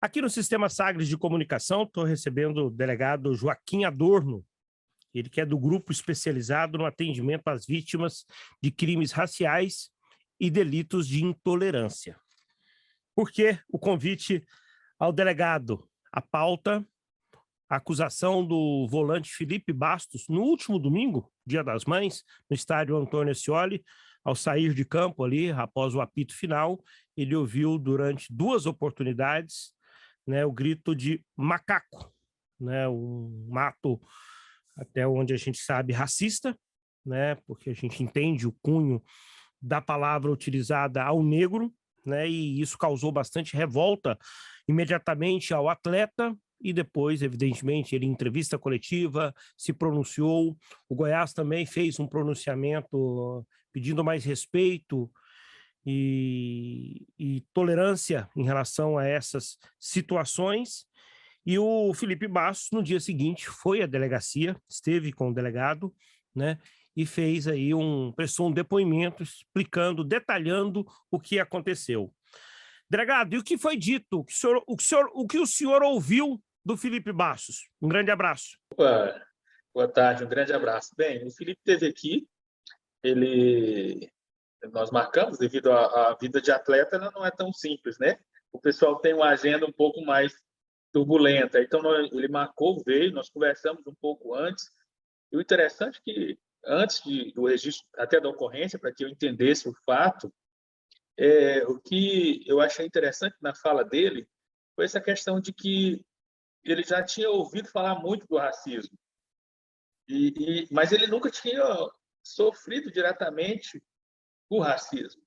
Aqui no Sistema Sagres de Comunicação, estou recebendo o delegado Joaquim Adorno, ele que é do grupo especializado no atendimento às vítimas de crimes raciais e delitos de intolerância. Por que o convite ao delegado? A pauta, a acusação do volante Felipe Bastos, no último domingo, Dia das Mães, no estádio Antônio Ascioli, ao sair de campo ali, após o apito final, ele ouviu durante duas oportunidades, né, o grito de macaco, né, um ato até onde a gente sabe racista, né, porque a gente entende o cunho da palavra utilizada ao negro, né, e isso causou bastante revolta imediatamente ao atleta e depois, evidentemente, ele em entrevista coletiva se pronunciou. O Goiás também fez um pronunciamento pedindo mais respeito e tolerância em relação a essas situações. E o Felipe Bastos, no dia seguinte, foi à delegacia, esteve com o delegado, né? E fez aí prestou um depoimento explicando, detalhando o que aconteceu. Delegado, e o que foi dito? O que o senhor ouviu do Felipe Bastos? Um grande abraço. Opa, boa tarde, um grande abraço. Bem, o Felipe esteve aqui, nós marcamos, devido à vida de atleta, ela não é tão simples, né? O pessoal tem uma agenda um pouco mais turbulenta, então ele marcou, veio, nós conversamos um pouco antes, e o interessante é que, antes do registro, até da ocorrência, para que eu entendesse o fato, o que eu achei interessante na fala dele foi essa questão de que ele já tinha ouvido falar muito do racismo, mas ele nunca tinha sofrido diretamente o racismo.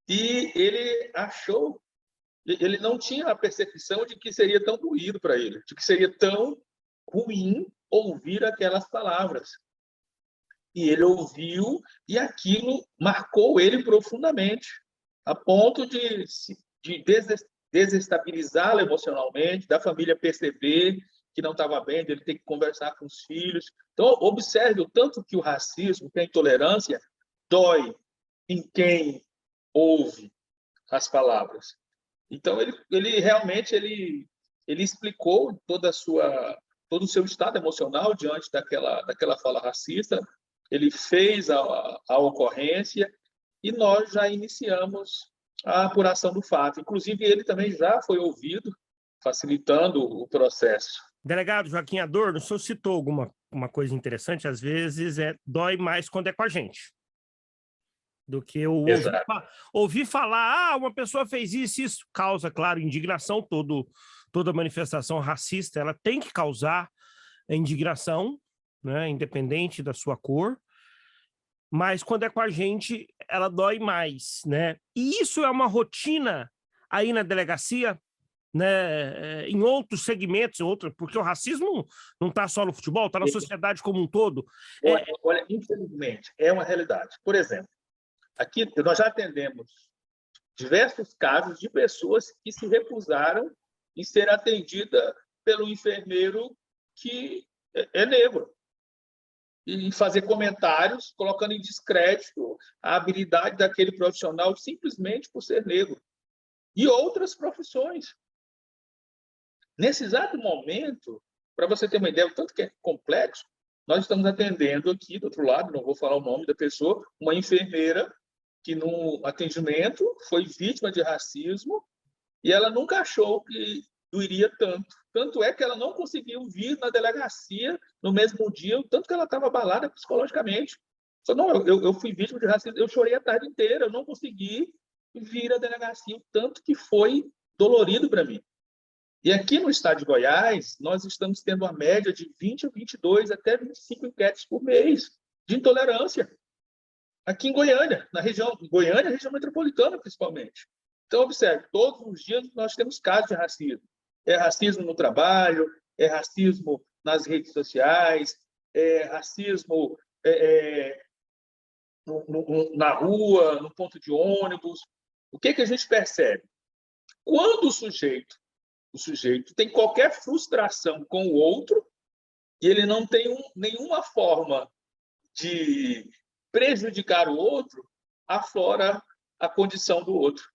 E ele não tinha a percepção de que seria tão doído para ele, de que seria tão ruim ouvir aquelas palavras. E ele ouviu e aquilo marcou ele profundamente, a ponto de desestabilizá-lo emocionalmente, da família perceber que não estava bem, ele ter que conversar com os filhos. Então, observe o tanto que o racismo, que a intolerância, dói em quem ouve as palavras. Então, ele realmente explicou todo o seu estado emocional diante daquela fala racista, ele fez a ocorrência e nós já iniciamos a apuração do fato. Inclusive, ele também já foi ouvido, facilitando o processo. Delegado Joaquim Adorno, o senhor citou uma coisa interessante, às vezes dói mais quando é com a gente do que eu ouvir falar, uma pessoa fez isso causa, claro, indignação, toda manifestação racista, ela tem que causar indignação, né, independente da sua cor, mas quando é com a gente, ela dói mais, né? E isso é uma rotina aí na delegacia, né, em outros segmentos, porque o racismo não está só no futebol, está na sociedade como um todo. Olha, infelizmente, é uma realidade. Por exemplo, aqui nós já atendemos diversos casos de pessoas que se recusaram em ser atendida pelo enfermeiro que é negro e fazer comentários colocando em descrédito a habilidade daquele profissional simplesmente por ser negro. E outras profissões. Nesse exato momento, para você ter uma ideia do tanto que é complexo, nós estamos atendendo aqui, do outro lado, não vou falar o nome da pessoa, uma enfermeira que no atendimento foi vítima de racismo e ela nunca achou que doeria tanto. Tanto é que ela não conseguiu vir na delegacia no mesmo dia, o tanto que ela estava abalada psicologicamente. Só não, eu fui vítima de racismo, eu chorei a tarde inteira, eu não consegui vir à delegacia, o tanto que foi dolorido para mim. E aqui no estado de Goiás, nós estamos tendo uma média de 20 a 22, até 25 enquetes por mês de intolerância. Aqui em Goiânia, região metropolitana, principalmente. Então, observe, todos os dias nós temos casos de racismo. É racismo no trabalho, é racismo nas redes sociais, é racismo na rua, no ponto de ônibus. O que a gente percebe? Quando o sujeito tem qualquer frustração com o outro e ele não tem nenhuma forma de prejudicar o outro, aflora a condição do outro.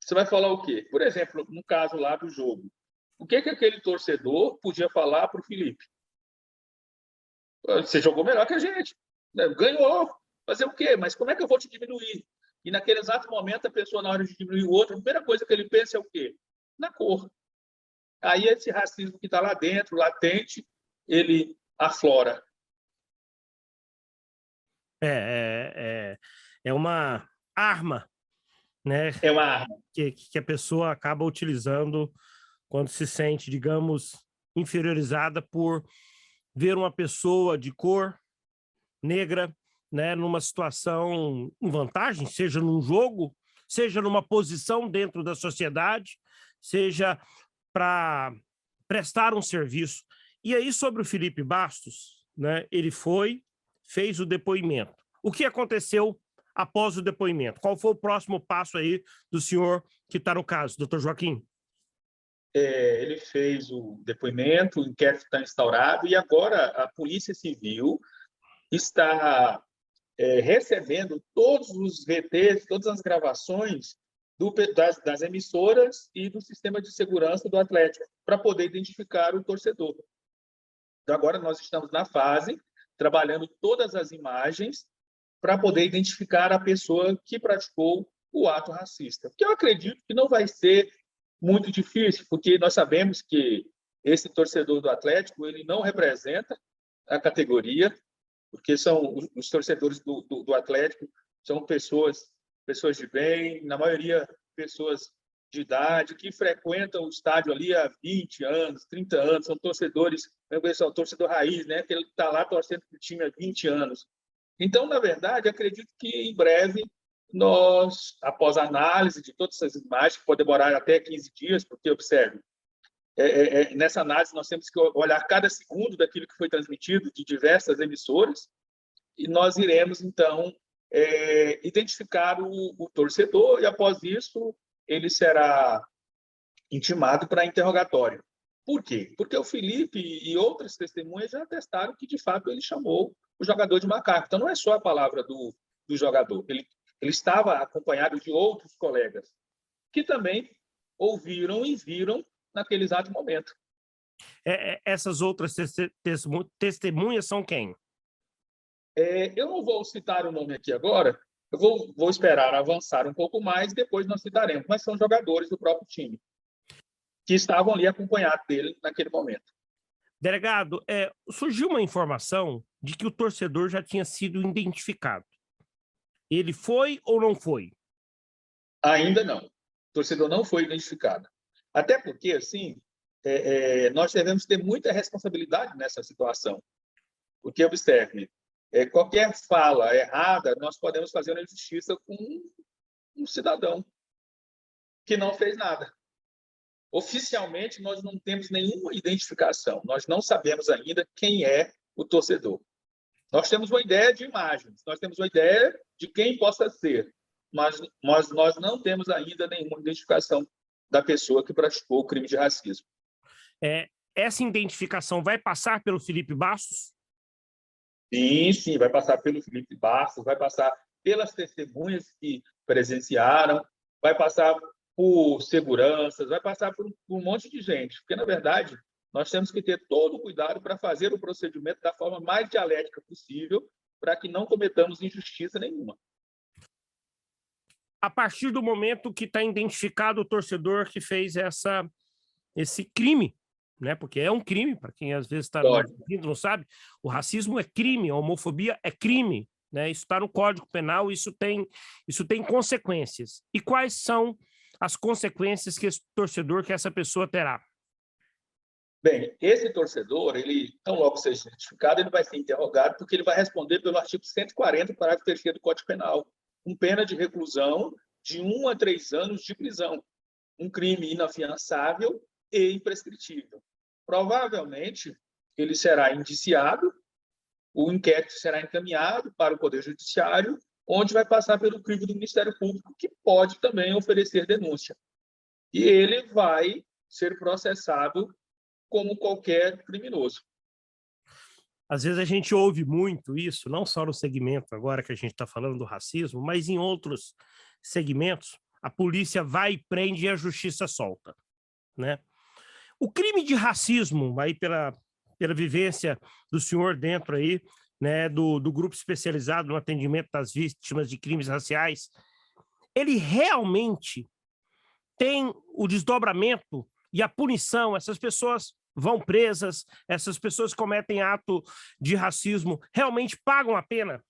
Você vai falar o quê? Por exemplo, no caso lá do jogo, o que aquele torcedor podia falar para o Felipe? Você jogou melhor que a gente, né? Ganhou, fazer o quê? Mas como é que eu vou te diminuir? E naquele exato momento, a pessoa, na hora de diminuir o outro, a primeira coisa que ele pensa é o quê? Na cor. Aí esse racismo que está lá dentro, latente, ele aflora. É uma arma, né, É uma arma. que a pessoa acaba utilizando quando se sente, digamos, inferiorizada por ver uma pessoa de cor negra, né, numa situação em vantagem, seja num jogo, seja numa posição dentro da sociedade, seja para prestar um serviço. E aí, sobre o Felipe Bastos, né, ele fez o depoimento. O que aconteceu após o depoimento? Qual foi o próximo passo aí do senhor que está no caso, doutor Joaquim? Ele fez o depoimento, o inquérito está instaurado e agora a Polícia Civil está recebendo todos os VTs, todas as gravações das emissoras e do sistema de segurança do Atlético para poder identificar o torcedor. Então, agora nós estamos na fase, trabalhando todas as imagens para poder identificar a pessoa que praticou o ato racista. Que eu acredito que não vai ser muito difícil, porque nós sabemos que esse torcedor do Atlético ele não representa a categoria, porque são os torcedores do Atlético são pessoas de bem, na maioria pessoas de idade, que frequentam o estádio ali há 20 anos, 30 anos, são torcedores, o torcedor raiz, né, que ele está lá torcendo para o time há 20 anos. Então, na verdade, acredito que em breve nós, após a análise de todas essas imagens, que pode demorar até 15 dias, porque, observe, nessa análise nós temos que olhar cada segundo daquilo que foi transmitido de diversas emissoras e nós iremos, então, identificar o torcedor e, após isso, ele será intimado para interrogatório. Por quê? Porque o Felipe e outras testemunhas já atestaram que, de fato, ele chamou o jogador de macaco. Então, não é só a palavra do jogador. Ele estava acompanhado de outros colegas que também ouviram e viram naquele exato momento. Essas outras testemunhas são quem? Eu não vou citar o nome aqui agora, eu vou esperar avançar um pouco mais, depois nós citaremos, mas são jogadores do próprio time que estavam ali acompanhados dele naquele momento. Delegado, surgiu uma informação de que o torcedor já tinha sido identificado. Ele foi ou não foi? Ainda não. O torcedor não foi identificado. Até porque, assim, nós devemos ter muita responsabilidade nessa situação. Porque, observe, qualquer fala errada, nós podemos fazer uma injustiça com um cidadão que não fez nada. Oficialmente, nós não temos nenhuma identificação. Nós não sabemos ainda quem é o torcedor. Nós temos uma ideia de imagens, nós temos uma ideia de quem possa ser, mas nós não temos ainda nenhuma identificação da pessoa que praticou o crime de racismo. Essa identificação vai passar pelo Felipe Bastos? Sim, vai passar pelo Felipe Bastos, vai passar pelas testemunhas que presenciaram, vai passar por seguranças, vai passar por um monte de gente, porque, na verdade, nós temos que ter todo o cuidado para fazer o procedimento da forma mais dialética possível, para que não cometamos injustiça nenhuma. A partir do momento que está identificado o torcedor que fez esse crime, né? Porque é um crime, para quem às vezes está ouvindo, não sabe, o racismo é crime, a homofobia é crime, né? Isso está no Código Penal, isso tem consequências. E quais são as consequências que esse torcedor, que essa pessoa terá? Bem, esse torcedor, ele, tão logo seja identificado, ele vai ser interrogado porque ele vai responder pelo artigo 140, parágrafo 3º do Código Penal, com pena de reclusão de 1 a 3 anos de prisão, um crime inafiançável e imprescritível. Provavelmente, ele será indiciado, o inquérito será encaminhado para o Poder Judiciário, onde vai passar pelo crivo do Ministério Público, que pode também oferecer denúncia. E ele vai ser processado como qualquer criminoso. Às vezes a gente ouve muito isso, não só no segmento agora que a gente está falando do racismo, mas em outros segmentos, a polícia vai e prende e a justiça solta, né? O crime de racismo, aí pela vivência do senhor dentro aí, né, do grupo especializado no atendimento das vítimas de crimes raciais, ele realmente tem o desdobramento e a punição, essas pessoas vão presas, essas pessoas que cometem ato de racismo, realmente pagam a pena?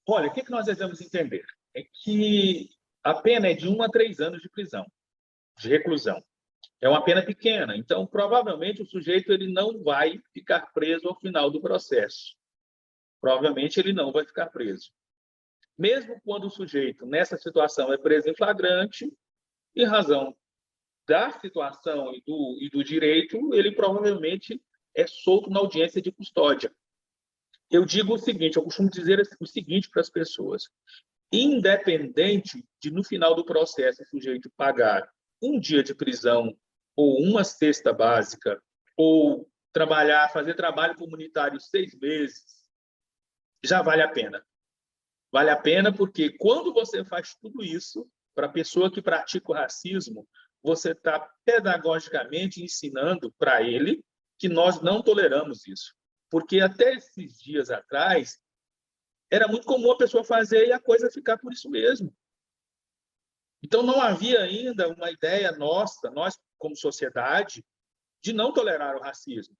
Olha, o que nós devemos entender? É que a pena é de 1 a 3 anos de prisão, de reclusão. É uma pena pequena, então provavelmente o sujeito ele não vai ficar preso ao final do processo. Provavelmente ele não vai ficar preso. Mesmo quando o sujeito, nessa situação, é preso em flagrante, em razão da situação e do direito, ele provavelmente é solto na audiência de custódia. Eu digo o seguinte, eu costumo dizer o seguinte para as pessoas: independente de, no final do processo, o sujeito pagar 1 dia de prisão ou uma cesta básica, ou fazer trabalho comunitário 6 meses, já vale a pena. Vale a pena porque quando você faz tudo isso, para a pessoa que pratica o racismo, você está pedagogicamente ensinando para ele que nós não toleramos isso. Porque até esses dias atrás, era muito comum a pessoa fazer e a coisa ficar por isso mesmo. Então, não havia ainda uma ideia nossa, nós como sociedade, de não tolerar o racismo.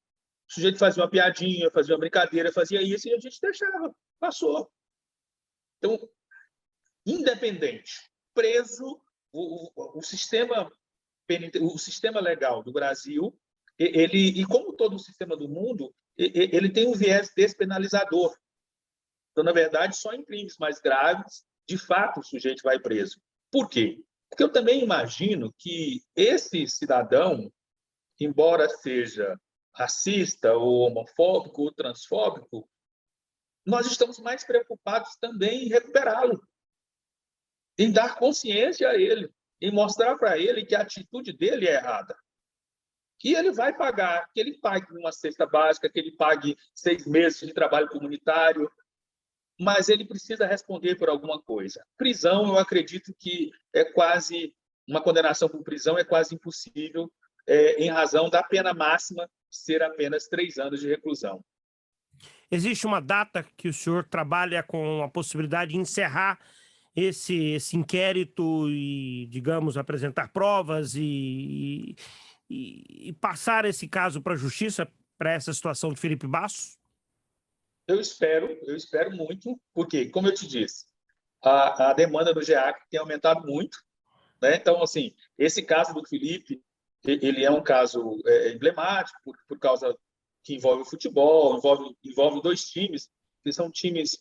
O sujeito fazia uma piadinha, fazia uma brincadeira, fazia isso e a gente deixava, passou. Então, independente, preso, o sistema legal do Brasil, e como todo o sistema do mundo, ele tem um viés despenalizador. Então, na verdade, só em crimes mais graves, de fato, o sujeito vai preso. Por quê? Porque eu também imagino que esse cidadão, embora seja racista, ou homofóbico, ou transfóbico, nós estamos mais preocupados também em recuperá-lo, em dar consciência a ele, em mostrar para ele que a atitude dele é errada. Que ele vai pagar, que ele pague uma cesta básica, que ele pague 6 meses de trabalho comunitário, mas ele precisa responder por alguma coisa. Prisão, eu acredito que uma condenação por prisão é quase impossível, em razão da pena máxima ser apenas 3 anos de reclusão. Existe uma data que o senhor trabalha com a possibilidade de encerrar esse inquérito e, digamos, apresentar provas e passar esse caso para a justiça, para essa situação de Felipe Bassos? Eu espero muito, porque, como eu te disse, a demanda do GEAC tem aumentado muito, né? Então, assim, esse caso do Felipe, ele é um caso emblemático por causa que envolve o futebol, envolve 2 times que são times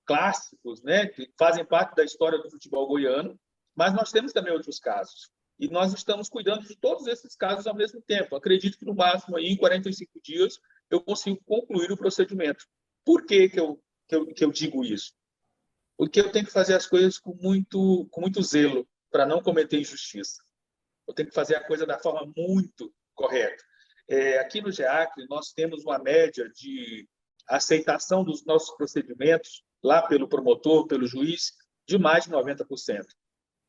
clássicos, né? Que fazem parte da história do futebol goiano, mas nós temos também outros casos. E nós estamos cuidando de todos esses casos ao mesmo tempo. Acredito que, no máximo, aí, em 45 dias, eu consigo concluir o procedimento. Por que eu digo isso? Porque eu tenho que fazer as coisas com muito zelo para não cometer injustiça. Eu tenho que fazer a coisa da forma muito correta. Aqui no GEAC, nós temos uma média de aceitação dos nossos procedimentos, lá pelo promotor, pelo juiz, de mais de 90%.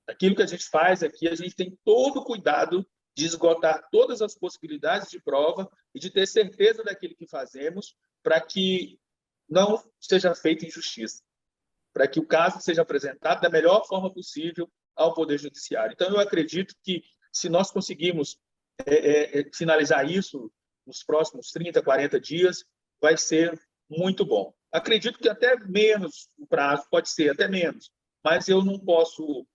Aquilo que a gente faz aqui, a gente tem todo o cuidado de esgotar todas as possibilidades de prova e de ter certeza daquilo que fazemos para que não seja feita injustiça, para que o caso seja apresentado da melhor forma possível ao Poder Judiciário. Então, eu acredito que, se nós conseguirmos finalizar isso nos próximos 30, 40 dias, vai ser muito bom. Acredito que até menos o prazo, pode ser até menos, mas eu não posso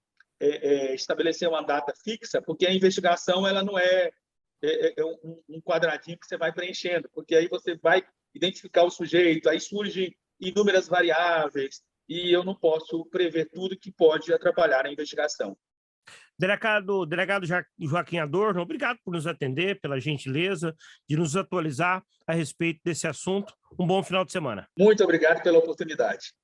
estabelecer uma data fixa, porque a investigação ela não é um quadradinho que você vai preenchendo, porque aí você vai identificar o sujeito, aí surgem inúmeras variáveis, e eu não posso prever tudo que pode atrapalhar a investigação. Delegado Joaquim Adorno, obrigado por nos atender, pela gentileza de nos atualizar a respeito desse assunto. Um bom final de semana. Muito obrigado pela oportunidade.